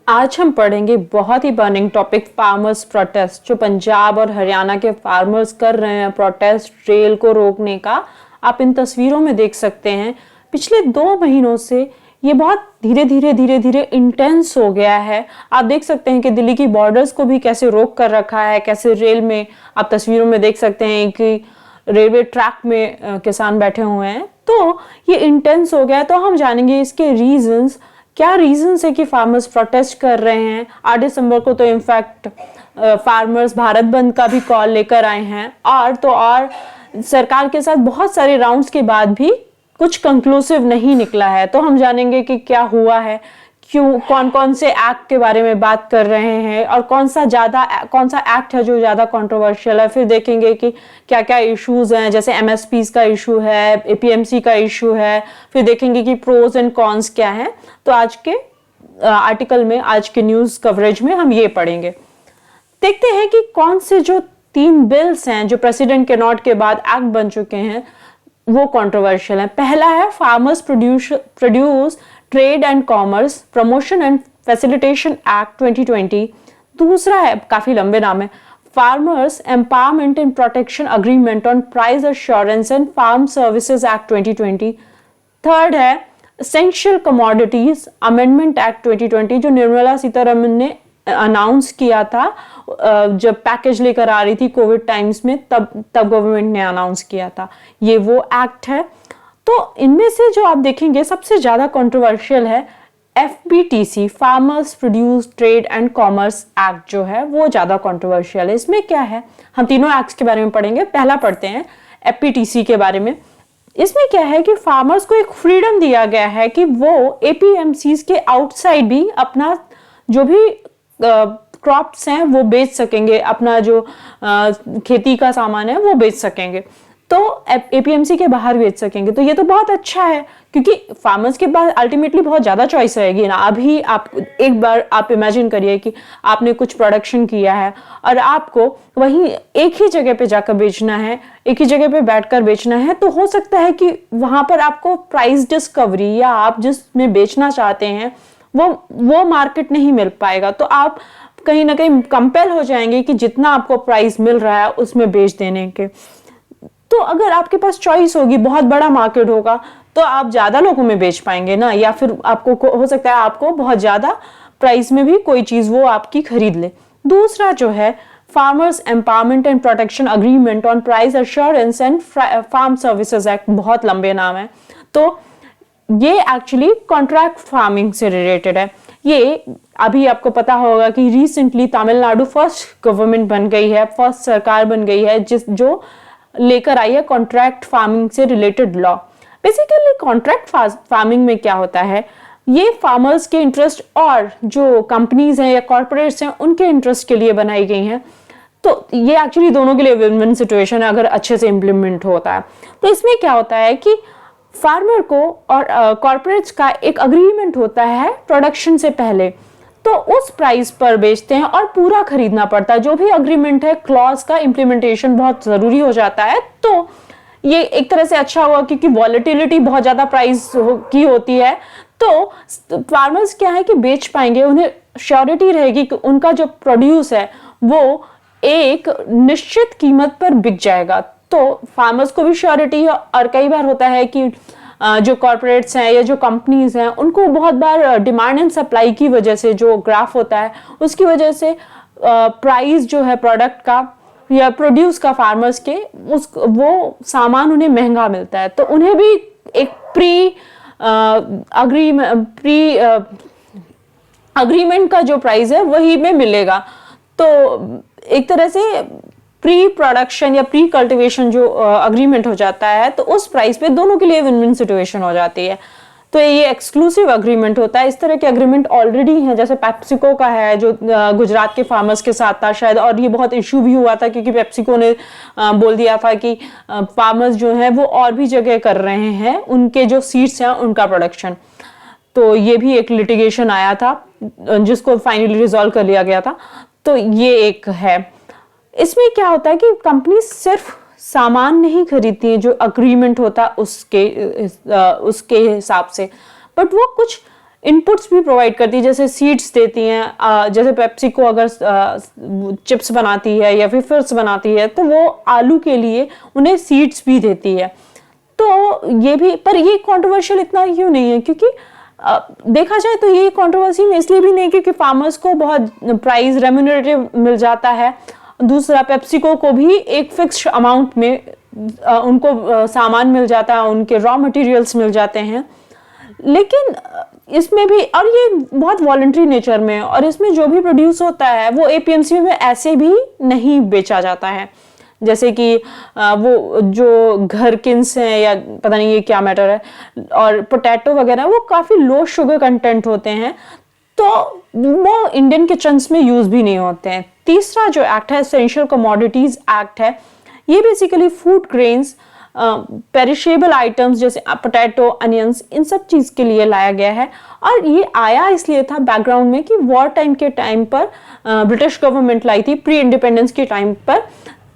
आज हम पढ़ेंगे बहुत ही बर्निंग टॉपिक फार्मर्स प्रोटेस्ट। जो पंजाब और हरियाणा के फार्मर्स कर रहे हैं प्रोटेस्ट रेल को रोकने का, आप इन तस्वीरों में देख सकते हैं। पिछले 2 महीनों से ये बहुत धीरे धीरे इंटेंस हो गया है। आप देख सकते हैं कि दिल्ली की बॉर्डर्स को भी कैसे रोक कर रखा है, कैसे रेल में आप तस्वीरों में देख सकते हैं कि रेलवे ट्रैक में किसान बैठे हुए हैं। तो ये इंटेंस हो गया है। तो हम जानेंगे इसके रीजंस, क्या रीजंस है कि फार्मर्स प्रोटेस्ट कर रहे हैं। 8 दिसंबर को तो इनफैक्ट फार्मर्स भारत बंद का भी कॉल लेकर आए हैं, और सरकार के साथ बहुत सारे राउंड्स के बाद भी कुछ कंक्लूसिव नहीं निकला है। तो हम जानेंगे कि क्या हुआ है, क्यों, कौन कौन से एक्ट के बारे में बात कर रहे हैं और कौन सा एक्ट है जो ज़्यादा कंट्रोवर्शियल है। फिर देखेंगे कि क्या क्या इश्यूज हैं, जैसे एमएसपीज का इशू है, एपीएमसी का इशू है। फिर देखेंगे कि प्रोज एंड कॉन्स क्या हैं। तो आज के आर्टिकल में, आज के न्यूज़ कवरेज में हम ये पढ़ेंगे। देखते हैं कि कौन से जो 3 बिल्स हैं जो प्रेसिडेंट के नोट के बाद एक्ट बन चुके हैं वो कंट्रोवर्शियल है। पहला है farmers produce trade and commerce promotion and facilitation act 2020। दूसरा है, काफी लंबे नाम है, farmers empowerment and protection agreement on price assurance and farm services act 2020। Third है एसेंशियल कमोडिटीज अमेंडमेंट एक्ट 2020, जो निर्मला सीतारमन ने अनाउंस किया था जब पैकेज लेकर आ रही थी कोविड टाइम्स में, तब गवर्नमेंट ने अनाउंस किया था। ये वो एक्ट है। तो इनमें से जो आप देखेंगे सबसे ज्यादा कंट्रोवर्शियल है FBTC, farmers produce trade and commerce act, जो है वो ज्यादा कंट्रोवर्शियल है। इसमें क्या है, हम तीनों एक्ट्स के बारे में पढ़ेंगे। पहला पढ़ते हैं FBTC के बारे में। इसमें क्या है कि फार्मर्स को एक फ्रीडम दिया गया है कि वो APMCs के आउटसाइड भी अपना जो भी क्रॉप्स हैं वो बेच सकेंगे, अपना जो खेती का सामान है वो बेच सकेंगे, तो APMC के बाहर बेच सकेंगे। तो ये तो बहुत अच्छा है, क्योंकि फार्मर्स के पास अल्टीमेटली बहुत ज़्यादा चॉइस रहेगी ना। अभी आप एक बार आप इमेजिन करिए कि आपने कुछ प्रोडक्शन किया है और आपको वहीं एक ही जगह पे जाकर बेचना है, एक ही जगह पे बैठकर बेचना है। तो हो सकता है कि वहाँ पर आपको प्राइस डिस्कवरी या आप जिसमें बेचना चाहते हैं वो मार्केट नहीं मिल पाएगा। तो आप कहीं ना कहीं कंपेल हो जाएंगे कि जितना आपको प्राइस मिल रहा है उसमें बेच देने के। तो अगर आपके पास चॉइस होगी, बहुत बड़ा मार्केट होगा, तो आप ज्यादा लोगों में बेच पाएंगे ना, या फिर आपको हो सकता है आपको बहुत ज्यादा प्राइस में भी कोई चीज वो आपकी खरीद ले। दूसरा जो है farmers empowerment and protection agreement on price assurance and farm services act, बहुत लंबे नाम है। तो ये एक्चुअली कॉन्ट्रैक्ट फार्मिंग से रिलेटेड है। ये अभी आपको पता होगा कि रिसेंटली तमिलनाडु फर्स्ट गवर्नमेंट बन गई है, फर्स्ट सरकार बन गई है जो लेकर आई है कॉन्ट्रैक्ट फार्मिंग से related law. Basically contract farming में क्या होता है, ये फार्मर्स के इंटरेस्ट और जो कंपनीज हैं या कॉर्पोरेट्स हैं उनके इंटरेस्ट के लिए बनाई गई हैं। तो ये एक्चुअली दोनों के लिए विन विन सिचुएशन है अगर अच्छे से इम्प्लीमेंट होता है। तो इसमें क्या होता है कि फार्मर को और कॉर्पोरेट्स का एक अग्रीमेंट होता है प्रोडक्शन से पहले, तो उस प्राइस पर बेचते हैं और पूरा खरीदना पड़ता है। जो भी अग्रीमेंट है, क्लॉज का इम्प्लीमेंटेशन बहुत जरूरी हो जाता है। तो ये एक तरह से अच्छा हुआ, क्योंकि वॉलेटिलिटी बहुत ज्यादा प्राइस की होती है। तो फार्मर्स क्या है कि बेच पाएंगे, उन्हें श्योरिटी रहेगी कि उनका जो प्रोड्यूस है वो एक निश्चित कीमत पर बिक जाएगा। तो फार्मर्स को भी श्योरिटी है, और कई बार होता है कि जो कॉर्पोरेट्स हैं या जो कंपनीज हैं उनको बहुत बार डिमांड एंड सप्लाई की वजह से, जो ग्राफ होता है उसकी वजह से प्राइस जो है प्रोडक्ट का या प्रोड्यूस का फार्मर्स के वो सामान उन्हें महंगा मिलता है। तो उन्हें भी एक अग्रीमेंट का जो प्राइस है वही में मिलेगा। तो एक तरह से प्री प्रोडक्शन या प्री कल्टीवेशन जो अग्रीमेंट हो जाता है, तो उस प्राइस पे दोनों के लिए विन विन सिचुएशन हो जाती है। तो ये एक्सक्लूसिव अग्रीमेंट होता है। इस तरह के अग्रीमेंट ऑलरेडी हैं, जैसे पेप्सिको का है जो गुजरात के फार्मर्स के साथ था शायद, और ये बहुत इशू भी हुआ था क्योंकि पेप्सिको ने बोल दिया था कि फार्मर्स जो है वो और भी जगह कर रहे हैं उनके जो सीड्स हैं उनका प्रोडक्शन। तो ये भी एक लिटिगेशन आया था जिसको फाइनली रिजॉल्व कर लिया गया था। तो ये एक है। इसमें क्या होता है कि कंपनी सिर्फ सामान नहीं खरीदती है जो अग्रीमेंट होता है उसके हिसाब से, बट वो कुछ इनपुट्स भी प्रोवाइड करती है, जैसे सीड्स देती हैं, जैसे पेप्सिको अगर चिप्स बनाती है या फिर फिल्स बनाती है तो वो आलू के लिए उन्हें सीड्स भी देती है। तो ये भी, पर ये कंट्रोवर्शियल इतना क्यों नहीं है, क्योंकि देखा जाए तो ये कंट्रोवर्सी में इसलिए भी नहीं क्योंकि फार्मर्स को बहुत प्राइस रेम्यूनरेटिव मिल जाता है। दूसरा, पेप्सिको को भी एक फिक्स्ड अमाउंट में उनको सामान मिल जाता है, उनके रॉ मटेरियल्स मिल जाते हैं। लेकिन इसमें भी, और ये बहुत वॉलंटरी नेचर में, और इसमें जो भी प्रोड्यूस होता है वो एपीएमसी में ऐसे भी नहीं बेचा जाता है। जैसे कि वो जो घर किन्स हैं या पता नहीं ये क्या मैटर है, और पोटैटो वगैरह वो काफ़ी लो शुगर कंटेंट होते हैं, तो वो इंडियन किचन्स में यूज़ भी नहीं होते हैं। तीसरा जो एक्ट है, एसेंशियल कमोडिटीज़ एक्ट है, ये basically food grains, perishable items जैसे पोटैटो, अनियंस, इन सब चीज़ के लिए लाया गया है। और ये आया इसलिए था बैकग्राउंड में कि वॉर टाइम के टाइम पर ब्रिटिश गवर्नमेंट लाई थी, प्री इंडिपेंडेंस के टाइम पर,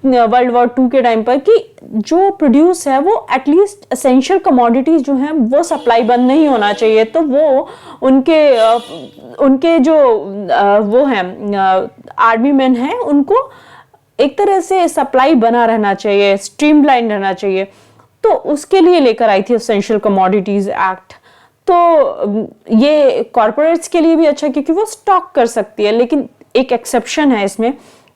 वर्ल्ड वॉर 2 के टाइम पर, कि जो प्रोड्यूस है वो एटलीस्ट एसेंशियल कमोडिटीज जो हैं वो सप्लाई बंद नहीं होना चाहिए। तो वो उनके जो वो हैं आर्मी मैन हैं, उनको एक तरह से सप्लाई बना रहना चाहिए, स्ट्रीमलाइन रहना चाहिए। तो उसके लिए लेकर आई थी एसेंशियल कमोडिटीज एक्ट। तो ये कॉर्पोरेट्स के लिए भी अच्छा क्योंकि वो स्टॉक कर सकती है, लेकिन एक एक्सेप्शन है इसमें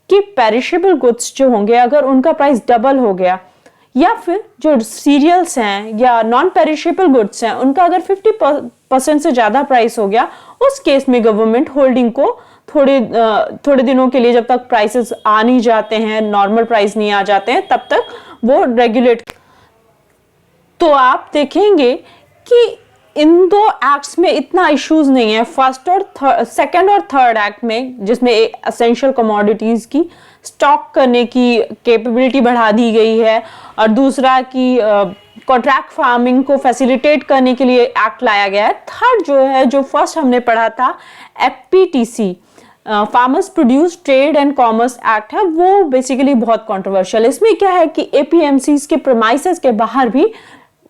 कि पेरिशेबल गुड्स जो होंगे अगर उनका प्राइस डबल हो गया, या फिर जो सीरियल्स हैं या नॉन पेरिशेबल गुड्स हैं उनका अगर 50% से ज़्यादा प्राइस हो गया, उस केस में गवर्नमेंट होल्डिंग को थोड़े दिनों के लिए, जब तक प्राइसेस आ नहीं जाते हैं, नॉर्मल प्राइस नहीं आ जाते हैं, तब तक वो रेगुलेट। तो आप देखेंगे कि इन दो एक्ट्स में इतना इश्यूज नहीं है। फर्स्ट और सेकंड और थर्ड एक्ट में, जिसमें एसेंशियल कमोडिटीज की स्टॉक करने की कैपेबिलिटी बढ़ा दी गई है, और दूसरा कि कॉन्ट्रैक्ट फार्मिंग को फैसिलिटेट करने के लिए एक्ट लाया गया है। थर्ड जो है, जो फर्स्ट हमने पढ़ा था, FPTC, farmers produce trade and commerce act है, वो बेसिकली बहुत कंट्रोवर्शियल। इसमें क्या है कि एपीएमसीज के प्रेमाइसेस के बाहर भी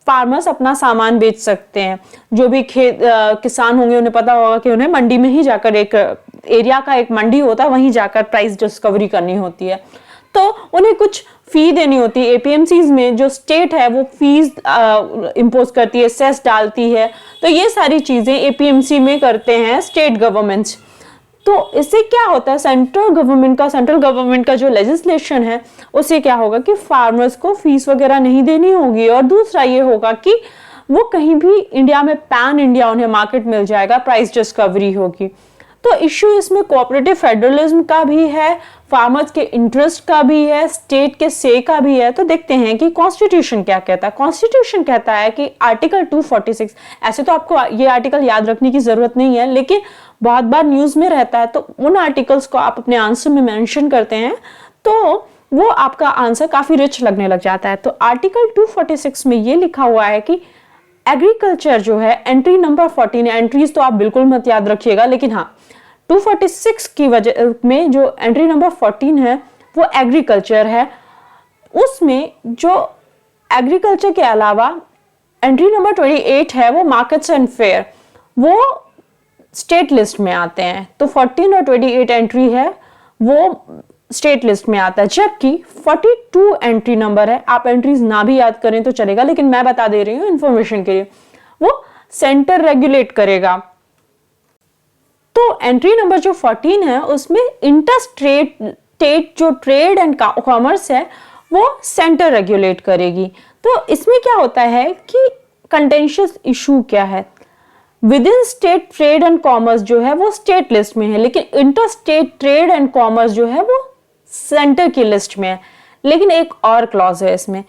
फार्मर्स अपना सामान बेच सकते हैं। जो भी किसान होंगे उन्हें पता होगा कि उन्हें मंडी में ही जाकर, एक एरिया का एक मंडी होता है, वहीं जाकर प्राइस डिस्कवरी करनी होती है, तो उन्हें कुछ फी देनी होती है। एपीएमसीज में जो स्टेट है वो फीस इम्पोज करती है, सेस डालती है। तो ये सारी चीजें एपीएमसी में करते हैं स्टेट गवर्नमेंट्स। तो इससे क्या होता है, सेंट्रल गवर्नमेंट का जो लेजिस्लेशन है उससे क्या होगा कि फार्मर्स को फीस वगैरह नहीं देनी होगी, और दूसरा ये होगा कि वो कहीं भी इंडिया में पैन इंडिया उन्हें मार्केट मिल जाएगा, प्राइस डिस्कवरी होगी। तो इश्यू इसमें कोऑपरेटिव फेडरलिज्म का भी है, फार्मर्स के इंटरेस्ट का भी है, स्टेट के से का भी है। तो देखते हैं कि कॉन्स्टिट्यूशन क्या कहता है। कॉन्स्टिट्यूशन कहता है कि आर्टिकल 246, ऐसे तो आपको ये आर्टिकल याद रखने की जरूरत नहीं है, लेकिन बहुत बार न्यूज में रहता है, तो उन आर्टिकल्स को आप अपने आंसर में मेंशन करते हैं तो वो आपका आंसर काफी रिच लगने लग जाता है। तो आर्टिकल 246 में ये लिखा हुआ है कि एग्रीकल्चर जो है, एंट्री नंबर 14, एंट्रीज तो आप बिल्कुल मत याद रखिएगा, लेकिन हाँ 246 की वजह में जो एंट्री नंबर 14 है वो एग्रीकल्चर है। उसमें जो एग्रीकल्चर के अलावा एंट्री नंबर 28 है वो मार्केट्स एंड फेयर, वो स्टेट लिस्ट में आते हैं। तो 14 और 28 एंट्री है वो स्टेट लिस्ट में आता है, जबकि 42 एंट्री नंबर है। आप एंट्रीज ना भी याद करें तो चलेगा, लेकिन मैं बता दे रही हूँ इन्फॉर्मेशन के लिए, वो सेंटर रेगुलेट करेगा। तो एंट्री नंबर जो 14 है उसमें इंटरस्टेट जो ट्रेड एंड कॉमर्स है वो सेंटर रेगुलेट करेगी। तो इसमें क्या होता है कि कंटेंशियस इशू क्या है, with in state trade and commerce जो है वो स्टेट लिस्ट में है, लेकिन इंटरस्टेट ट्रेड एंड कॉमर्स जो है वो सेंटर की लिस्ट में है। लेकिन एक और क्लॉज है इसमें,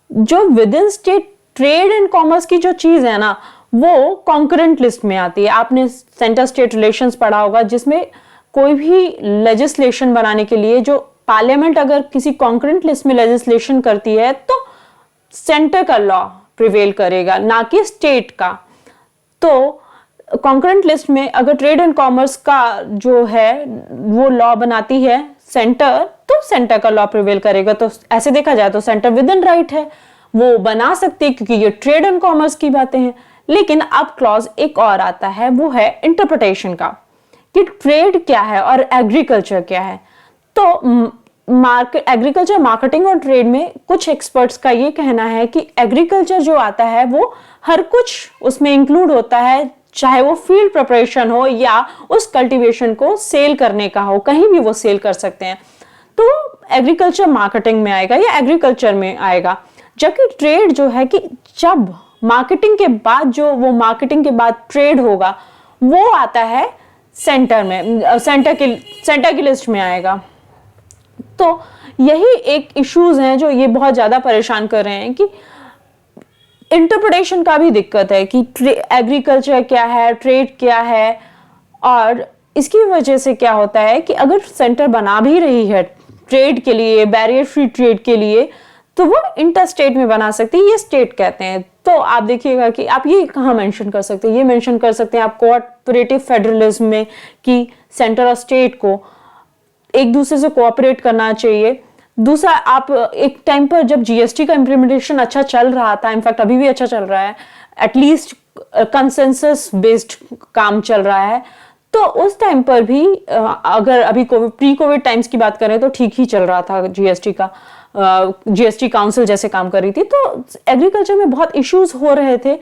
जो with in state trade and commerce की जो चीज है ना वो कॉन्करेंट लिस्ट में आती है। आपने सेंटर स्टेट रिलेशंस पढ़ा होगा, जिसमें कोई भी लेजिस्लेशन बनाने के लिए जो पार्लियामेंट अगर किसी कॉन्करेंट लिस्ट में लेजिस्लेशन करती है तो सेंटर का लॉ प्रिवेल करेगा, ना कि स्टेट का। तो कॉन्करेंट लिस्ट में अगर ट्रेड एंड कॉमर्स का जो है वो लॉ बनाती है सेंटर, तो सेंटर का लॉ प्रिवेल करेगा। तो ऐसे देखा जाए तो सेंटर विद इन राइट है, वो बना सकते हैं क्योंकि ये ट्रेड एंड कॉमर्स की बातें हैं। लेकिन अब क्लॉज एक और आता है, वो है इंटरप्रिटेशन का, कि ट्रेड क्या है और एग्रीकल्चर क्या है। तो एग्रीकल्चर मार्केटिंग और ट्रेड में कुछ एक्सपर्ट्स का ये कहना है कि एग्रीकल्चर जो आता है वो हर कुछ उसमें इंक्लूड होता है, चाहे वो फील्ड प्रिपरेशन हो या उस कल्टीवेशन को सेल करने का हो, कहीं भी वो सेल कर सकते हैं, तो एग्रीकल्चर मार्केटिंग में आएगा या एग्रीकल्चर में आएगा। जबकि ट्रेड जो है कि जब मार्केटिंग के बाद जो वो मार्केटिंग के बाद ट्रेड होगा वो आता है सेंटर में, सेंटर की लिस्ट में आएगा। तो यही एक इश्यूज हैं जो ये बहुत ज्यादा परेशान कर रहे हैं कि इंटरप्रिटेशन का भी दिक्कत है कि एग्रीकल्चर क्या है, ट्रेड क्या है, और इसकी वजह से क्या होता है कि अगर सेंटर बना भी रही है ट्रेड के लिए, बैरियर फ्री ट्रेड के लिए, तो वो इंटर स्टेट में बना सकती है, ये स्टेट कहते हैं। तो आप देखिएगा कि आप ये कहाँ मेंशन कर सकते हैं, ये मेंशन कर सकते हैं आप कोऑपरेटिव फेडरलिज्म में, कि सेंटर और स्टेट को एक दूसरे से कोऑपरेट करना चाहिए। दूसरा, आप एक टाइम पर जब जीएसटी का इम्प्लीमेंटेशन अच्छा चल रहा था, इनफैक्ट अभी भी अच्छा चल रहा है, एटलीस्ट कंसेंसस बेस्ड काम चल रहा है, तो उस टाइम पर भी अगर अभी प्री कोविड टाइम्स की बात करें तो ठीक ही चल रहा था जीएसटी का, जीएसटी काउंसिल जैसे काम कर रही थी, तो एग्रीकल्चर में बहुत इश्यूज हो रहे थे।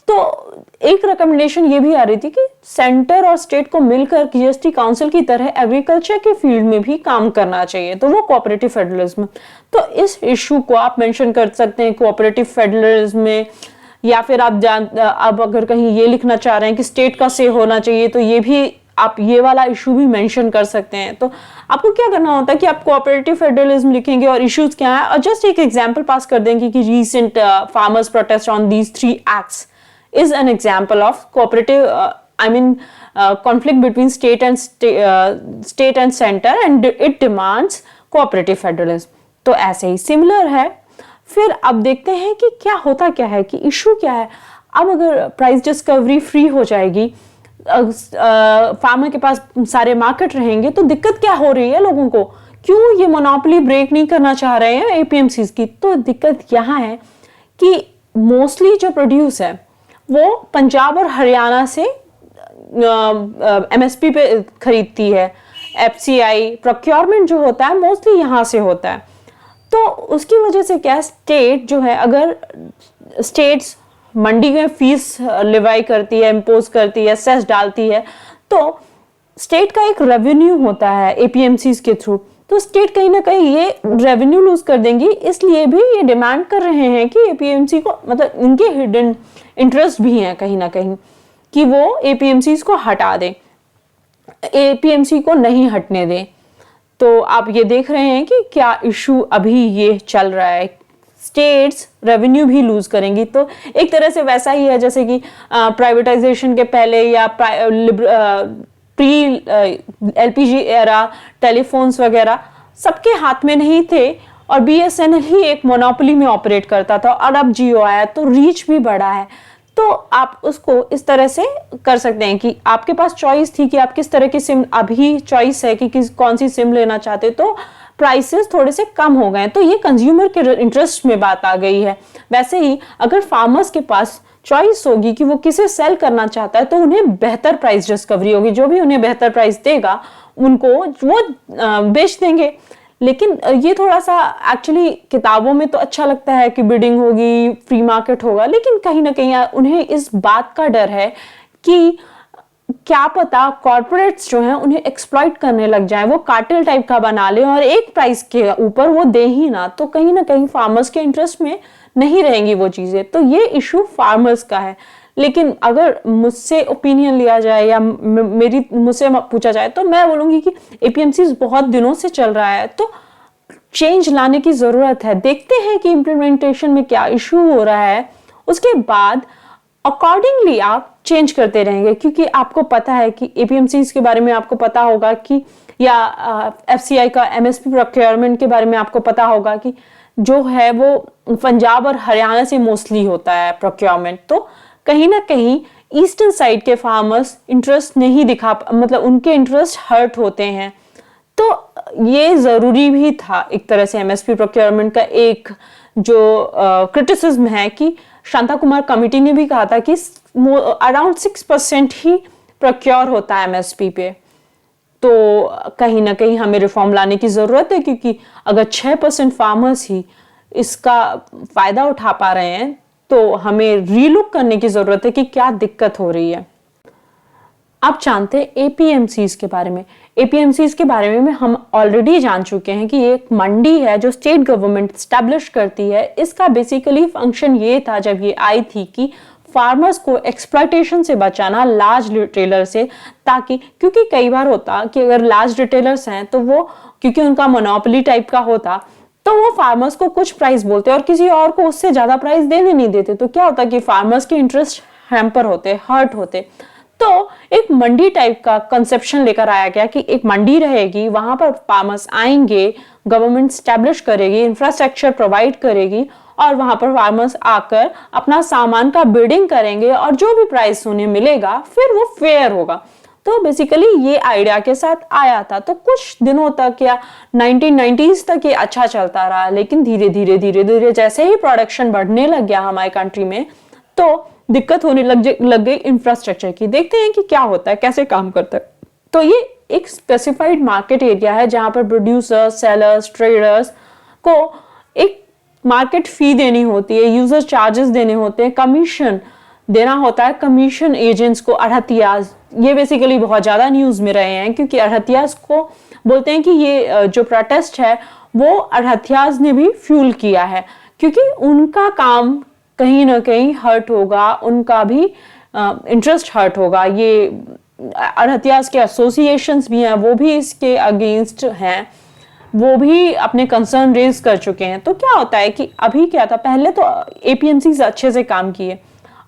तो एक रिकमेंडेशन ये भी आ रही थी कि सेंटर और स्टेट को मिलकर जीएसटी काउंसिल की तरह एग्रीकल्चर के फील्ड में भी काम करना चाहिए, तो वो कोऑपरेटिव फेडरलिज्म। तो इस इशू को आप मेंशन कर सकते हैं कोऑपरेटिव फेडरलिज्म में, या फिर आप अगर कहीं ये लिखना चाह रहे हैं कि स्टेट का से होना चाहिए, तो ये भी आप ये वाला इशू भी मेंशन कर सकते हैं। तो आपको क्या करना होता है कि आप कोऑपरेटिव फेडरलिज्म लिखेंगे और इश्यूज क्या है, और जस्ट एक एग्जांपल पास कर देंगे कि recent farmers protest on these 3 acts is an example of cooperative conflict between state and center, and it demands cooperative federalism। तो ऐसे ही सिमिलर है। फिर अब देखते हैं कि क्या होता क्या है, कि इशू क्या है। अब अगर प्राइस डिस्कवरी फ्री हो जाएगी, फार्मर के पास सारे मार्केट रहेंगे, तो दिक्कत क्या हो रही है लोगों को, क्यों ये मोनोपोली ब्रेक नहीं करना चाह रहे हैं एपीएमसीज की। तो दिक्कत यहाँ है कि मोस्टली जो प्रोड्यूस है वो पंजाब और हरियाणा से एमएसपी पे खरीदती है। एफसीआई प्रोक्योरमेंट जो होता है मोस्टली यहाँ से होता है। तो उसकी वजह से क्या, स्टेट जो है, अगर स्टेट्स मंडी में फीस लिवाई करती है, इम्पोज करती है, सेस डालती है, तो स्टेट का एक रेवेन्यू होता है एपीएमसीज के थ्रू, तो स्टेट कहीं ना कहीं ये रेवेन्यू लूज कर देंगी। इसलिए भी ये डिमांड कर रहे हैं कि एपीएमसी को, मतलब इनके हिडन इंटरेस्ट भी हैं कहीं ना कहीं, कि वो एपीएमसीज को हटा दें, एपीएमसी को नहीं हटने दें। तो आप ये देख रहे हैं कि क्या इशू अभी ये चल रहा है, स्टेट्स रेवेन्यू भी लूज करेंगी। तो एक तरह से वैसा ही है जैसे कि प्राइवेटाइजेशन के पहले या प्री एलपीजी एरा टेलीफोन्स वगैरह सबके हाथ में नहीं थे, और बीएसएनएल ही एक मोनोपोली में ऑपरेट करता था, और अब जियो आया तो रीच भी बढ़ा है। तो आप उसको इस तरह से कर सकते हैं कि आपके पास चॉइस थी कि आप किस तरह की सिम, अभी चॉइस है कि कौन सी सिम लेना चाहते, तो प्राइसेस थोड़े से कम हो गए, तो ये कंज्यूमर के इंटरेस्ट में बात आ गई है। वैसे ही अगर फार्मर्स के पास चॉइस होगी कि वो किसे सेल करना चाहता है, तो उन्हें बेहतर प्राइस डिस्कवरी होगी, जो भी उन्हें बेहतर प्राइस देगा उनको वो बेच देंगे। लेकिन ये थोड़ा सा एक्चुअली किताबों में तो अच्छा लगता है कि बिडिंग होगी, फ्री मार्केट होगा, लेकिन कहीं ना कहीं उन्हें इस बात का डर है कि क्या पता कॉर्पोरेट्स जो हैं उन्हें एक्सप्लॉइट करने लग जाएं, वो कार्टेल टाइप का बना ले और एक प्राइस के ऊपर वो दे ही ना, तो कहीं ना कहीं फार्मर्स के इंटरेस्ट में नहीं रहेंगी वो चीजें। तो ये इशू फार्मर्स का है। लेकिन अगर मुझसे ओपिनियन लिया जाए या मुझसे पूछा जाए, तो मैं बोलूंगी कि एपीएमसीज बहुत दिनों से चल रहा है, तो चेंज लाने की जरूरत है। देखते हैं कि इम्प्लीमेंटेशन में क्या इशू हो रहा है, उसके बाद अकॉर्डिंगली आप चेंज करते रहेंगे। क्योंकि आपको पता है कि एपीएमसीज के बारे में आपको पता होगा कि, या एफसीआई का एमएसपी प्रोक्योरमेंट के बारे में आपको पता होगा कि जो है वो पंजाब और हरियाणा से मोस्टली होता है प्रोक्योरमेंट। तो कहीं ना कहीं ईस्टर्न साइड के फार्मर्स इंटरेस्ट नहीं दिखा, मतलब उनके इंटरेस्ट हर्ट होते हैं। तो ये जरूरी भी था एक तरह से एमएसपी प्रोक्योरमेंट का एक जो क्रिटिसिज्म है कि शांता कुमार कमेटी ने भी कहा था कि अराउंड 6% ही प्रोक्योर होता है एमएसपी पे। तो कहीं ना कहीं हमें रिफॉर्म लाने की जरूरत है, क्योंकि अगर 6% फार्मर्स ही इसका फायदा उठा पा रहे हैं तो हमें रीलुक करने की जरूरत है कि क्या दिक्कत हो रही है। आप जानते हैं एपीएमसीज के बारे में। एपीएमसीज के बारे में हम ऑलरेडी जान चुके हैं कि ये एक मंडी है जो स्टेट गवर्नमेंट स्टैब्लिश करती है। इसका बेसिकली फंक्शन ये था जब ये आई थी कि फार्मर्स को एक्सप्लॉयटेशन से बचाना लार्ज रिटेलर से, ताकि क्योंकि कई बार होता कि अगर लार्ज रिटेलर्स हैं तो वो क्योंकि उनका मोनोपोली टाइप का होता तो वो फार्मर्स को कुछ प्राइस बोलते और किसी और को उससे ज्यादा प्राइस देने नहीं देते। तो क्या होता कि फार्मर्स के इंटरेस्ट हैम्पर होते, हर्ट होते। तो एक मंडी टाइप का कंसेप्शन लेकर आया गया कि एक मंडी रहेगी, वहां पर फार्मर्स आएंगे, गवर्नमेंट स्टैब्लिश करेगी, इंफ्रास्ट्रक्चर प्रोवाइड करेगी और वहां पर फार्मर्स आकर अपना सामान का बिडिंग करेंगे और जो भी प्राइस उन्हें मिलेगा फिर वो फेयर होगा। तो बेसिकली ये आइडिया के साथ आया था। तो कुछ दिनों तक या 1990s तक ये अच्छा चलता रहा, लेकिन धीरे धीरे जैसे ही प्रोडक्शन बढ़ने लग गया हमारे कंट्री में तो दिक्कत होने लग गई इंफ्रास्ट्रक्चर की। देखते हैं कि क्या होता है, कैसे काम करता है। तो ये एक स्पेसिफाइड मार्केट एरिया है जहां पर प्रोड्यूसर्स, सेलर्स, ट्रेडर्स को एक मार्केट फी देनी होती है, यूजर चार्जेस देने होते हैं, कमीशन देना होता है कमीशन एजेंट्स को, अड़हतियाज। ये बेसिकली बहुत ज्यादा न्यूज में रहे हैं क्योंकि अड़हतियाज को बोलते हैं कि ये जो प्रोटेस्ट है वो अड़हतियाज ने भी फ्यूल किया है, क्योंकि उनका काम कहीं ना कहीं हर्ट होगा, उनका भी इंटरेस्ट हर्ट होगा। ये अड़हतियाज के एसोसिएशंस भी हैं, वो भी इसके अगेंस्ट हैं, वो भी अपने कंसर्न रेज कर चुके हैं। तो क्या होता है कि अभी क्या था, पहले तो एपीएमसी अच्छे से काम किए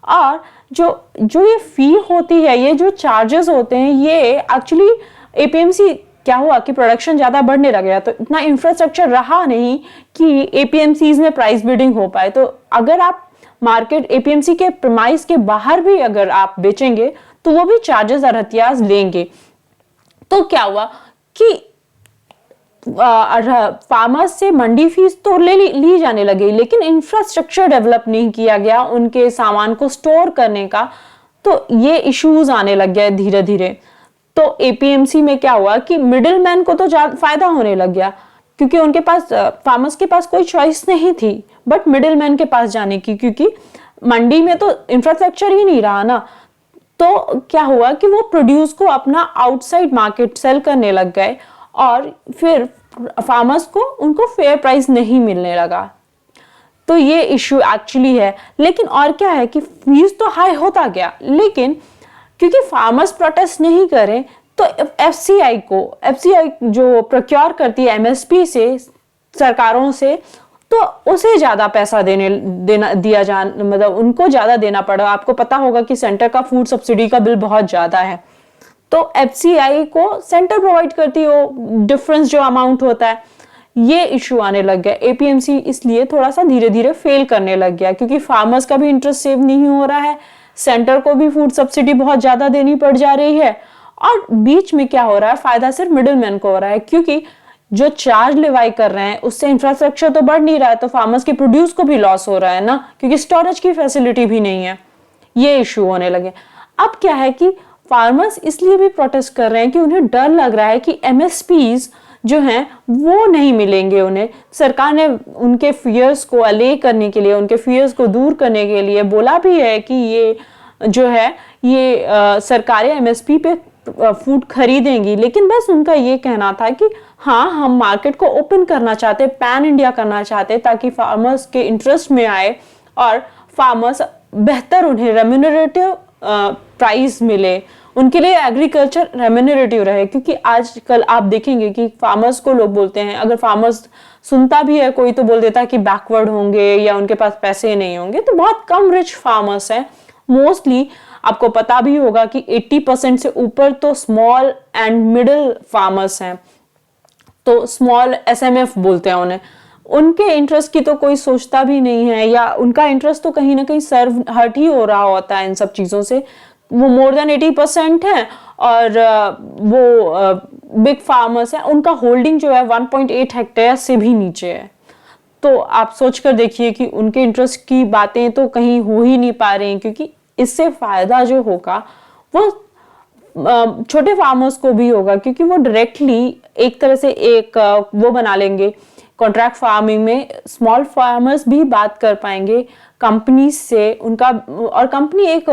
और जो ये फी होती है, ये जो चार्जेस होते हैं, ये एक्चुअली एपीएमसी क्या हुआ कि प्रोडक्शन ज्यादा बढ़ने लग गया तो इतना इंफ्रास्ट्रक्चर रहा नहीं कि एपीएमसीज में प्राइस बिडिंग हो पाए। तो अगर आप मार्केट एपीएमसी के प्रीमाइस के बाहर भी अगर आप बेचेंगे तो वो भी चार्जेस अड़हतियाज लेंगे। तो क्या हुआ कि फार्मर्स से मंडी फीस तो ली जाने लगी, लेकिन इंफ्रास्ट्रक्चर डेवलप नहीं किया गया उनके सामान को स्टोर करने का। तो ये इश्यूज आने लग गए धीरे धीरे। तो एपीएमसी में क्या हुआ कि मिडिल मैन को तो फायदा होने लग गया, क्योंकि उनके पास फार्मर्स के पास कोई चॉइस नहीं थी बट मिडिल मैन के पास जाने की, क्योंकि मंडी में तो इंफ्रास्ट्रक्चर ही नहीं रहा ना। तो क्या हुआ कि वो प्रोड्यूस को अपना आउटसाइड मार्केट सेल करने लग गए और फिर फार्मर्स को उनको फेयर प्राइस नहीं मिलने लगा। तो ये इश्यू एक्चुअली है। लेकिन और क्या है कि फीस तो हाई होता गया, लेकिन क्योंकि फार्मर्स प्रोटेस्ट नहीं करे तो एफसीआई जो प्रोक्योर करती है एमएसपी से, सरकारों से, तो उसे ज्यादा पैसा मतलब उनको ज्यादा देना पड़ा। आपको पता होगा कि सेंटर का फूड सब्सिडी का बिल बहुत ज्यादा है, तो एफसीआई को सेंटर प्रोवाइड करती हो डिफरेंस जो अमाउंट होता है। ये इश्यू आने लग गया। एपीएमसी इसलिए थोड़ा सा धीरे धीरे फेल करने लग गया, क्योंकि फार्मर्स का भी इंटरेस्ट सेव नहीं हो रहा है, सेंटर को भी फूड सब्सिडी बहुत ज्यादा देनी पड़ जा रही है और बीच में क्या हो रहा है, फायदा सिर्फ मिडिल मैन को हो रहा है, क्योंकि जो चार्ज लेवाई कर रहे हैं उससे इंफ्रास्ट्रक्चर तो बढ़ नहीं रहा है, तो फार्मर्स के प्रोड्यूस को भी लॉस हो रहा है ना, क्योंकि स्टोरेज की फैसिलिटी भी नहीं है। ये इश्यू होने लगे। अब क्या है कि फार्मर्स इसलिए भी प्रोटेस्ट कर रहे हैं कि उन्हें डर लग रहा है कि एमएसपीज जो हैं वो नहीं मिलेंगे उन्हें। सरकार ने उनके फियर्स को अले करने के लिए, उनके फियर्स को दूर करने के लिए बोला भी है कि ये जो है ये सरकारें एमएसपी पे फूड खरीदेंगी। लेकिन बस उनका ये कहना था कि हाँ, हम मार्केट को ओपन करना चाहते, पैन इंडिया करना चाहते, ताकि फार्मर्स के इंटरेस्ट में आए और फार्मर्स बेहतर उन्हें रेम्यूनरेटिव प्राइस मिले, उनके लिए एग्रीकल्चर रेम्यूनरेटिव रहे। क्योंकि आजकल आप देखेंगे कि फार्मर्स को लोग बोलते हैं, अगर फार्मर्स सुनता भी है कोई तो बोल देता है कि बैकवर्ड होंगे या उनके पास पैसे नहीं होंगे। तो बहुत कम रिच फार्मर्स हैं। मोस्टली आपको पता भी होगा कि 80% से ऊपर तो स्मॉल एंड मिडिल फार्मर्स हैं, तो स्मॉल एसएमएफ बोलते हैं उन्हें। उनके इंटरेस्ट की तो कोई सोचता भी नहीं है, या उनका इंटरेस्ट तो कहीं ना कहीं सर्व हर्ट ही हो रहा होता है इन सब चीजों से। वो मोर देन 80% है और वो बिग फार्मर्स है, उनका होल्डिंग जो है 1.8 हेक्टेयर से भी नीचे है। तो आप सोच कर देखिए कि उनके इंटरेस्ट की बातें तो कहीं हो ही नहीं पा रही हैं, क्योंकि इससे फायदा जो होगा वो छोटे फार्मर्स को भी होगा, क्योंकि वो डायरेक्टली एक तरह से एक वो बना लेंगे कॉन्ट्रैक्ट फार्मिंग में। स्मॉल फार्मर्स भी बात कर पाएंगे कंपनी से उनका, और कंपनी एक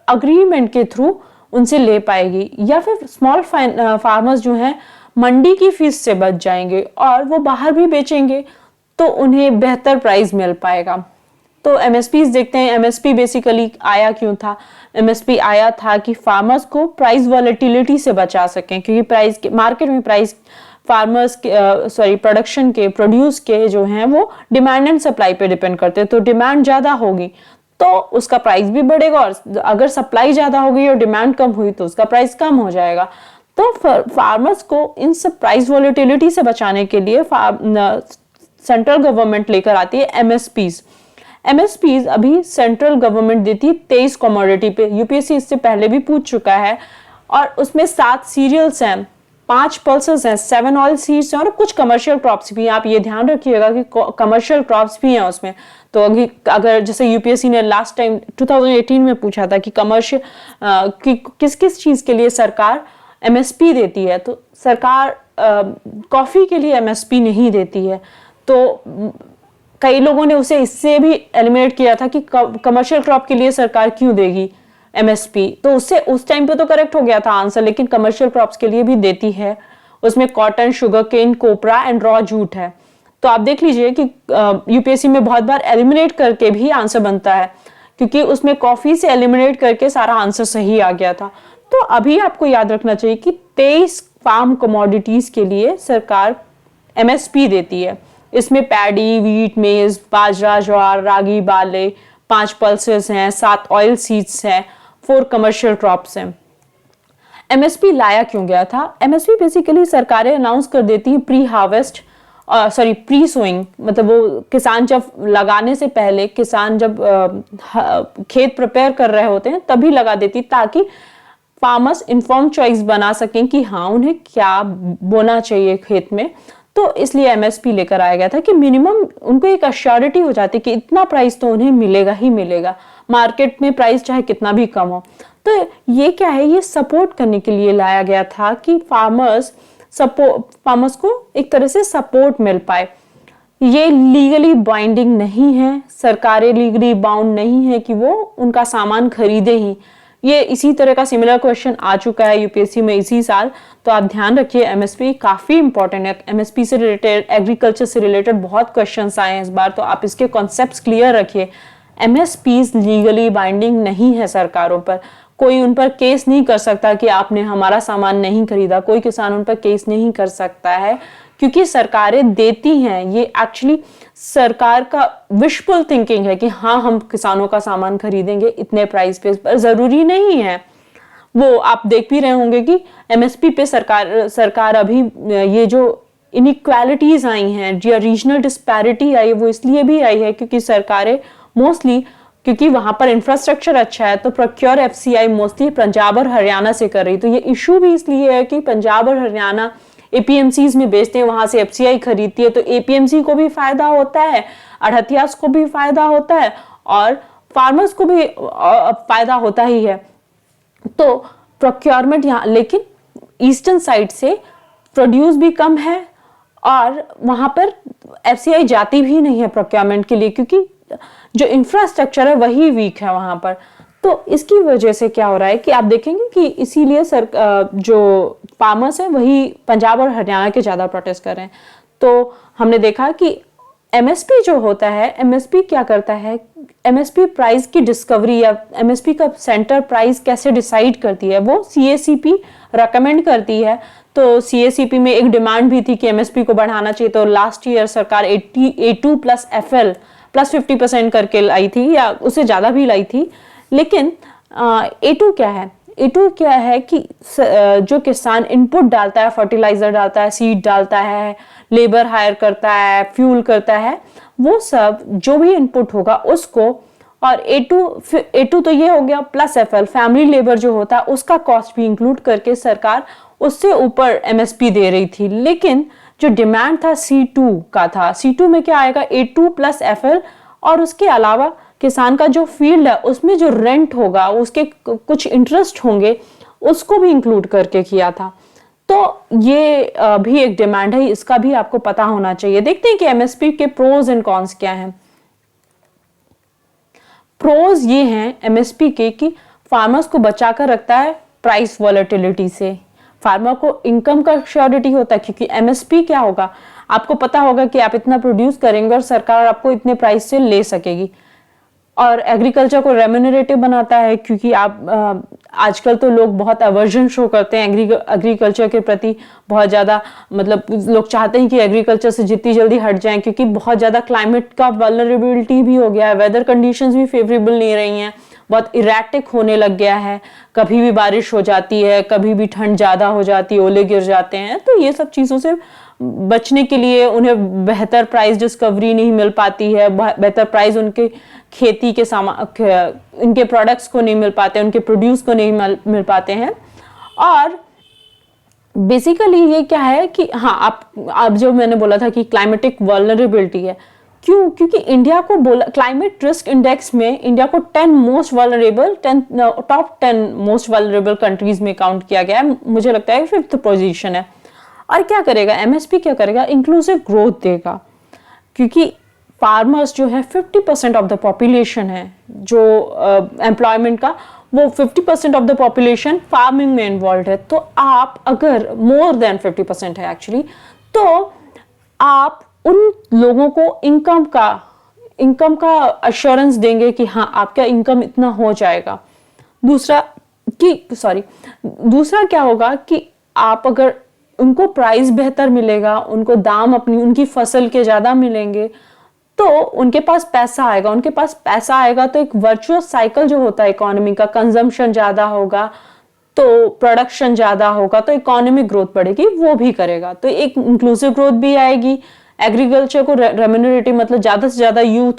अग्रीमेंट के थ्रू उनसे ले पाएगी, या फिर स्मॉल फार्मर्स जो हैं मंडी की फीस से बच जाएंगे और वो बाहर भी बेचेंगे तो उन्हें बेहतर प्राइस मिल पाएगा। तो एमएसपी देखते हैं, एमएसपी बेसिकली आया क्यों था? एमएसपी आया था कि फार्मर्स को प्राइस वॉलेटिलिटी से बचा सकें, क्योंकि प्राइस के मार्केट में प्राइस फार्मर्स के प्रोडक्शन के प्रोड्यूस के जो हैं वो डिमांड एंड सप्लाई पे डिपेंड करते हैं। तो डिमांड ज्यादा होगी तो उसका प्राइस भी बढ़ेगा, और अगर सप्लाई ज्यादा होगी और डिमांड कम हुई तो उसका प्राइस कम हो जाएगा। तो फार्मर्स को इन सब प्राइस वॉलेटिलिटी से बचाने के लिए सेंट्रल गवर्नमेंट लेकर आती है एमएसपीज। एमएसपीज अभी सेंट्रल गवर्नमेंट देती है 23 कमोडिटी पे। यूपीएससी इससे पहले भी पूछ चुका है, और उसमें 7 सीरियल्स हैं, 5 पल्सेस हैं, 7 ऑयल सीड्स हैं और कुछ कमर्शियल क्रॉप्स भी हैं। आप ये ध्यान रखिएगा कि कमर्शियल क्रॉप्स भी हैं उसमें। तो अगर जैसे यूपीएससी ने लास्ट टाइम 2018 में पूछा था कि कमर्शियल किस किस चीज के लिए सरकार एमएसपी देती है, तो सरकार कॉफी के लिए एमएसपी नहीं देती है। तो कई लोगों ने उसे इससे भी एलिमिनेट किया था कि कमर्शियल क्रॉप के लिए सरकार क्यों देगी एमएसपी। तो उससे उस टाइम पे तो करेक्ट हो गया था आंसर, लेकिन कमर्शियल क्रॉप्स के लिए भी देती है। उसमें cotton, sugar cane, copra and raw jute है। तो आप देख लीजिए कि यूपीएससी में बहुत बार एलिमिनेट करके भी आंसर बनता है, क्योंकि उसमें कॉफी से एलिमिनेट करके सारा आंसर सही आ गया था। तो अभी आपको याद रखना चाहिए कि 23 फार्म कमोडिटीज के लिए सरकार एमएसपी देती है। इसमें पैडी, वीट, मेज, बाजरा, ज्वार, रागी, बाले, 5 पल्सेस हैं, 7 ऑयल सीड्स हैं, 4 कमर्शियल क्रॉप्स हैं। एमएसपी लाया क्यों गया था? एमएसपी बेसिकली सरकारें अनाउंस कर देती हैं प्री सोइंग, मतलब वो किसान जब लगाने से पहले, किसान जब खेत प्रिपेयर कर रहे होते हैं तभी लगा देती, ताकि फार्मर्स इन्फॉर्म चॉइस बना सकें कि हाँ उन्हें क्या बोना चाहिए खेत में। तो इसलिए एमएसपी लेकर आया गया था कि मिनिमम उनको एक अश्योरिटी हो जाती कि इतना प्राइस तो उन्हें मिलेगा ही मिलेगा, मार्केट में प्राइस चाहे कितना भी कम हो। तो ये क्या है, ये सपोर्ट करने के लिए लाया गया था कि फार्मर्स को एक तरह से सपोर्ट मिल पाए। ये लीगली बाइंडिंग नहीं है, सरकारें लीगली बाउंड नहीं है कि वो उनका सामान खरीदे ही। ये इसी तरह का सिमिलर क्वेश्चन आ चुका है यूपीएससी में इसी साल। तो आप ध्यान रखिए, एमएसपी काफी इंपॉर्टेंट है। एमएसपी से रिलेटेड, एग्रीकल्चर से रिलेटेड बहुत क्वेश्चंस आए हैं इस बार, तो आप इसके कॉन्सेप्ट्स क्लियर रखिए। एमएसपी लीगली बाइंडिंग नहीं है सरकारों पर, कोई उन पर केस नहीं कर सकता कि आपने हमारा सामान नहीं खरीदा, कोई किसान उन पर केस नहीं कर सकता है, क्योंकि सरकारें देती हैं। ये एक्चुअली सरकार का विशफुल थिंकिंग है कि हाँ हम किसानों का सामान खरीदेंगे इतने प्राइस पे, पर जरूरी नहीं है। वो आप देख भी रहे होंगे कि एमएसपी पे सरकार अभी ये जो इनइक्वालिटीज आई हैं या रीजनल डिस्पैरिटी आई है, वो इसलिए भी आई है क्योंकि सरकारें मोस्टली, क्योंकि वहां पर इंफ्रास्ट्रक्चर अच्छा है, तो प्रोक्योर एफसीआई मोस्टली पंजाब और हरियाणा से कर रही। तो ये इशू भी इसलिए है कि पंजाब और हरियाणा एपीएमसीज में बेचते हैं, वहां से एफसीआई खरीदती है, तो एपीएमसी को भी फायदा होता है, अड़हतियास को भी फायदा होता है और फार्मर्स को भी फायदा होता ही है। तो प्रोक्योरमेंट यहाँ, लेकिन ईस्टर्न साइड से प्रोड्यूस भी कम है और वहां पर एफसीआई जाती भी नहीं है प्रोक्योरमेंट के लिए, क्योंकि जो इंफ्रास्ट्रक्चर है वही वीक है वहां पर। तो इसकी वजह से क्या हो रहा है कि आप देखेंगे कि इसीलिए जो फार्मर्स हैं वही पंजाब और हरियाणा के ज्यादा प्रोटेस्ट कर रहे हैं। तो हमने देखा कि एमएसपी जो होता है, एमएसपी क्या करता है, एमएसपी प्राइस की डिस्कवरी या एमएसपी का सेंटर प्राइस कैसे डिसाइड करती है, वो सीएसीपी रेकमेंड करती है। तो सीएसीपी में एक डिमांड भी थी कि एमएसपी को बढ़ाना चाहिए, तो लास्ट ईयर सरकार A2 प्लस FL प्लस 50% करके लाई थी, या उससे ज्यादा भी लाई थी। लेकिन A2 क्या है? A2 क्या है कि जो किसान इनपुट डालता है, फर्टिलाइजर डालता है, सीड डालता है, लेबर हायर करता है, फ्यूल करता है, वो सब जो भी इनपुट होगा उसको, और A2 तो ये हो गया, प्लस FL फैमिली लेबर जो होता है उसका कॉस्ट भी इंक्लूड करके सरकार उससे ऊपर एमएसपी दे रही थी। लेकिन जो डिमांड था C2 का था। C2 में क्या आएगा, A2 प्लस FL, और उसके अलावा किसान का जो फील्ड है उसमें जो रेंट होगा, उसके कुछ इंटरेस्ट होंगे, उसको भी इंक्लूड करके किया था। तो ये भी एक डिमांड है, इसका भी आपको पता होना चाहिए। देखते हैं कि MSP के प्रोज एंड कॉन्स क्या हैं। प्रोज ये हैं MSP के कि फार्मर्स को बचाकर रखता है प्राइस वॉलेटिलिटी से, फार्मर को इनकम का श्योरिटी होता है, क्योंकि MSP क्या होगा, आपको पता होगा कि आप इतना प्रोड्यूस करेंगे और सरकार आपको इतने प्राइस से ले सकेगी। और एग्रीकल्चर को रेम्यूनरेटिव बनाता है, क्योंकि आप आजकल तो लोग बहुत अवर्जन शो करते हैं एग्रीकल्चर के प्रति, बहुत ज़्यादा, मतलब लोग चाहते हैं कि एग्रीकल्चर से जितनी जल्दी हट जाएं, क्योंकि बहुत ज़्यादा क्लाइमेट का वल्नरेबिलिटी भी हो गया है, वेदर कंडीशंस भी फेवरेबल नहीं रही हैं, बहुत इरेटिक होने लग गया है, कभी भी बारिश हो जाती है, कभी भी ठंड ज़्यादा हो जाती है, ओले गिर जाते हैं। तो ये सब चीज़ों से बचने के लिए उन्हें बेहतर प्राइस डिस्कवरी नहीं मिल पाती है, बेहतर प्राइस उनके खेती के सामान, इनके प्रोडक्ट्स को नहीं मिल पाते, उनके प्रोड्यूस को नहीं मिल पाते हैं। और बेसिकली ये क्या है कि हाँ, आप जो मैंने बोला था कि क्लाइमेटिक वल्नरेबिलिटी है, क्यों, क्योंकि इंडिया को बोला क्लाइमेट रिस्क इंडेक्स में इंडिया को टॉप 10 मोस्ट वल्नरेबल कंट्रीज में काउंट किया गया है। मुझे लगता है 5th पोजीशन है। और क्या करेगा MSP, क्या करेगा, इंक्लूसिव ग्रोथ देगा, क्योंकि फार्मर्स जो है 50% ऑफ द पॉपुलेशन है, जो एम्प्लॉयमेंट का वो 50% ऑफ द पॉपुलेशन फार्मिंग में इन्वॉल्व है। तो आप अगर मोर देन 50% है एक्चुअली, तो आप उन लोगों को इनकम का अश्योरेंस देंगे कि हाँ, आपका इनकम इतना हो जाएगा। दूसरा क्या होगा कि आप अगर उनको प्राइस बेहतर मिलेगा, उनको दाम उनकी फसल के ज्यादा मिलेंगे, तो उनके पास पैसा आएगा। तो एक वर्चुअस साइकिल जो होता है इकोनॉमी का, कंजम्पशन ज्यादा होगा तो प्रोडक्शन ज्यादा होगा, तो इकोनॉमिक ग्रोथ बढ़ेगी, वो भी करेगा। तो एक इंक्लूसिव ग्रोथ भी आएगी। एग्रीकल्चर को रेम्यूनरेटिव, मतलब ज्यादा से ज्यादा यूथ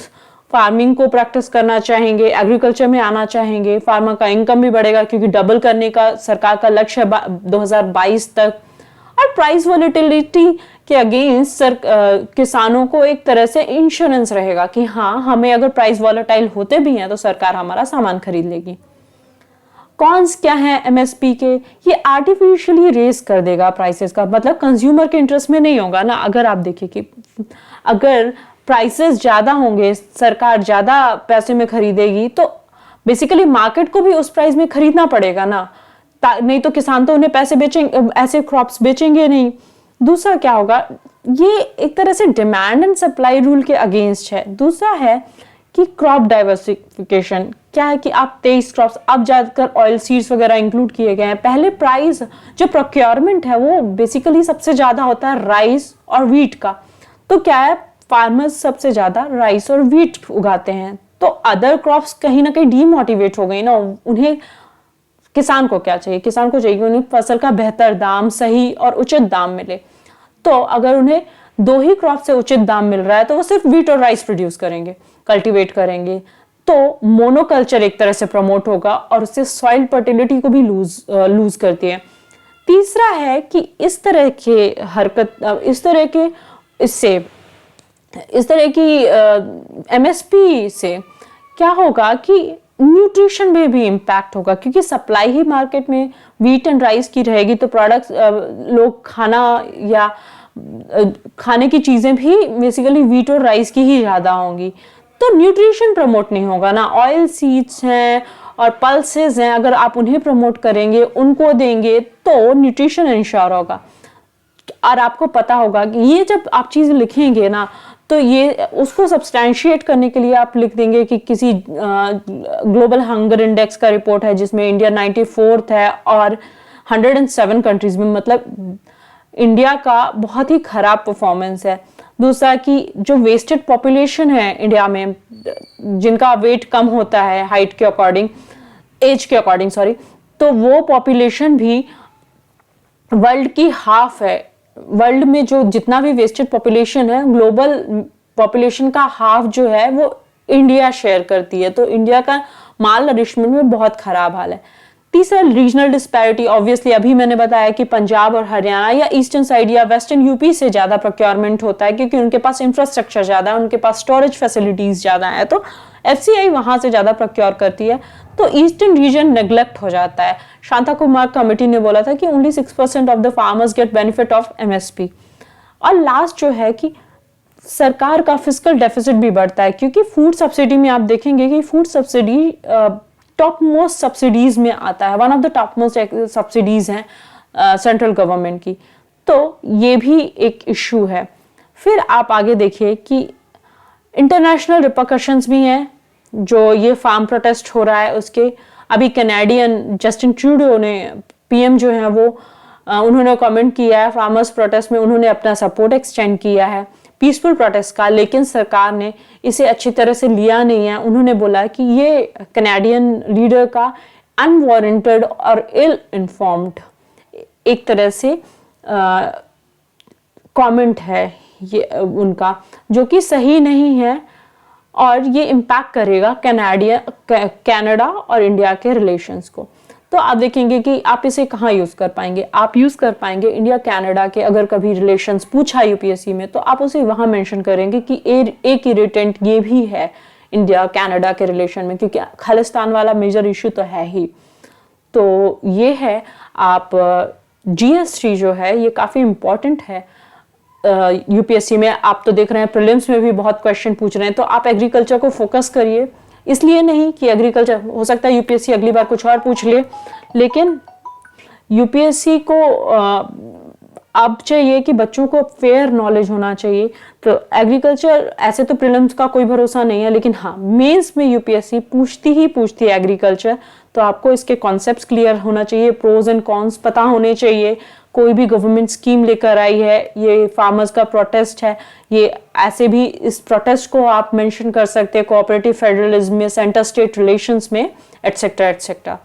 फार्मिंग को प्रैक्टिस करना चाहेंगे, एग्रीकल्चर में आना चाहेंगे, फार्मर का इनकम भी बढ़ेगा, क्योंकि डबल करने का सरकार का लक्ष्य है 2022 तक। और प्राइस वॉलेटिलिटी के अगेंस्ट किसानों को एक तरह से इंश्योरेंस रहेगा कि हाँ, हमें अगर प्राइस वॉलेटाइल होते भी हैं तो सरकार हमारा सामान खरीद लेगी। कॉन्स क्या है MSP के, ये आर्टिफिशियली रेस कर देगा प्राइसेस का, मतलब कंज्यूमर के इंटरेस्ट में नहीं होगा ना। अगर आप देखिए कि अगर प्राइसेस ज्यादा होंगे, सरकार ज्यादा पैसे में खरीदेगी, तो बेसिकली मार्केट को भी उस प्राइस में खरीदना पड़ेगा ना, नहीं तो किसान तो उन्हें पैसे बेचेंगे, ऐसे क्रॉप्स बेचेंगे नहीं। दूसरा क्या होगा, ये एक तरह से डिमांड एंड सप्लाई रूल के अगेंस्ट है। दूसरा है कि क्रॉप डाइवर्सिफिकेशन, क्या है कि आप 23 क्रॉप्स, अब जाकर ऑयल सीड्स वगैरह इंक्लूड किए गए हैं। पहले प्राइस जो प्रोक्योरमेंट है वो बेसिकली सबसे ज्यादा होता है राइस और व्हीट का। तो क्या है, फार्मर्स सबसे ज्यादा राइस और व्हीट उगाते हैं, तो अदर क्रॉप्स कहीं ना कहीं डीमोटिवेट हो गई ना। उन्हें, किसान को क्या चाहिए, किसान को चाहिए उन्हें फसल का बेहतर दाम, सही और उचित दाम मिले। तो अगर उन्हें 2 ही क्रॉप से उचित दाम मिल रहा है तो वो सिर्फ व्हीट और राइस प्रोड्यूस करेंगे, कल्टीवेट करेंगे, तो मोनोकल्चर एक तरह से प्रमोट होगा और उससे सॉइल फर्टिलिटी को भी लूज करती है। तीसरा है कि इस तरह की MSP से क्या होगा कि न्यूट्रिशन में भी इम्पैक्ट होगा, क्योंकि सप्लाई ही मार्केट में व्हीट एंड राइस की रहेगी, तो प्रोडक्ट्स लोग खाने की चीजें भी बेसिकली व्हीट और राइस की ही ज्यादा होंगी, तो न्यूट्रिशन प्रमोट नहीं होगा ना। ऑयल सीड्स हैं और पल्सेस हैं, अगर आप उन्हें प्रमोट करेंगे, उनको देंगे, तो न्यूट्रिशन इंश्योर होगा। और आपको पता होगा कि ये जब आप चीज लिखेंगे ना, तो ये उसको सब्सटैंशिएट करने के लिए आप लिख देंगे कि किसी ग्लोबल हंगर इंडेक्स का रिपोर्ट है जिसमें इंडिया 94th है और 107 कंट्रीज में, मतलब इंडिया का बहुत ही खराब परफॉर्मेंस है। दूसरा कि जो वेस्टेड पॉपुलेशन है इंडिया में, जिनका वेट कम होता है हाइट के अकॉर्डिंग, एज के अकॉर्डिंग सॉरी, तो वो पॉपुलेशन भी वर्ल्ड की हाफ है। वर्ल्ड में जो जितना भी वेस्टेड पॉपुलेशन है, ग्लोबल पॉपुलेशन का हाफ जो है वो इंडिया शेयर करती है, तो इंडिया का माल नरिशमेंट में बहुत खराब हाल है। तीसरा रीजनल डिस्पैरिटी, ऑब्वियसली अभी मैंने बताया कि पंजाब और हरियाणा या ईस्टर्न साइड या वेस्टर्न यूपी से ज्यादा प्रोक्योरमेंट होता है क्योंकि उनके पास इंफ्रास्ट्रक्चर ज्यादा है, उनके पास स्टोरेज फैसिलिटीज ज्यादा है, तो एफसीआई वहां से ज्यादा प्रोक्योर करती है, तो ईस्टर्न रीजन नेग्लेक्ट हो जाता है। शांता कुमार कमेटी ने बोला था कि only 6% of the farmers get benefit of MSP. और लास्ट जो है कि सरकार का फिस्कल डेफिसिट भी बढ़ता है क्योंकि फूड सब्सिडी में आप देखेंगे कि food subsidy top most subsidies में आता है, one of the top most subsidies हैं सेंट्रल गवर्नमेंट की, तो ये भी एक इशू है। फिर आप आगे देखिए कि इंटरनेशनल रिपरकशंस भी हैं जो ये फार्म प्रोटेस्ट हो रहा है उसके। अभी कैनेडियन जस्टिन ट्रूडो ने, पीएम जो है वो उन्होंने कमेंट किया है फार्मर्स प्रोटेस्ट में, उन्होंने अपना सपोर्ट एक्सटेंड किया है पीसफुल प्रोटेस्ट का, लेकिन सरकार ने इसे अच्छी तरह से लिया नहीं है। उन्होंने बोला कि ये कैनेडियन लीडर का अनवारंटेड और इल इन्फॉर्म्ड एक तरह से कमेंट है ये उनका, जो कि सही नहीं है और ये इम्पैक्ट करेगा कनाडा और इंडिया के रिलेशंस को। तो आप देखेंगे कि आप इसे कहाँ यूज कर पाएंगे, आप यूज कर पाएंगे इंडिया कनाडा के, अगर कभी रिलेशंस पूछा यूपीएससी में तो आप उसे वहां मेंशन करेंगे कि एक इरिटेंट ये भी है इंडिया कनाडा के रिलेशन में, क्योंकि खालिस्तान वाला मेजर इशू तो है ही। तो ये है, आप जीएसटी जो है ये काफी इंपॉर्टेंट है यूपीएससी में। आप तो देख रहे हैं प्रीलिम्स में भी बहुत क्वेश्चन पूछ रहे हैं, तो आप एग्रीकल्चर को फोकस करिए। इसलिए नहीं कि एग्रीकल्चर, हो सकता है यूपीएससी अगली बार कुछ और पूछ ले, लेकिन यूपीएससी को अब चाहिए कि बच्चों को फेयर नॉलेज होना चाहिए। तो एग्रीकल्चर, ऐसे तो प्रीलिम्स का कोई भरोसा नहीं है, लेकिन हाँ मेंस में यूपीएससी पूछती है एग्रीकल्चर, तो आपको इसके कॉन्सेप्ट्स क्लियर होना चाहिए, प्रोज एंड कॉन्स पता होने चाहिए। कोई भी गवर्नमेंट स्कीम लेकर आई है, ये फार्मर्स का प्रोटेस्ट है, ये ऐसे भी इस प्रोटेस्ट को आप मेंशन कर सकते हैं कोऑपरेटिव फेडरलिज्म में, सेंटर स्टेट रिलेशंस में, एटसेट्रा एटसेट्रा।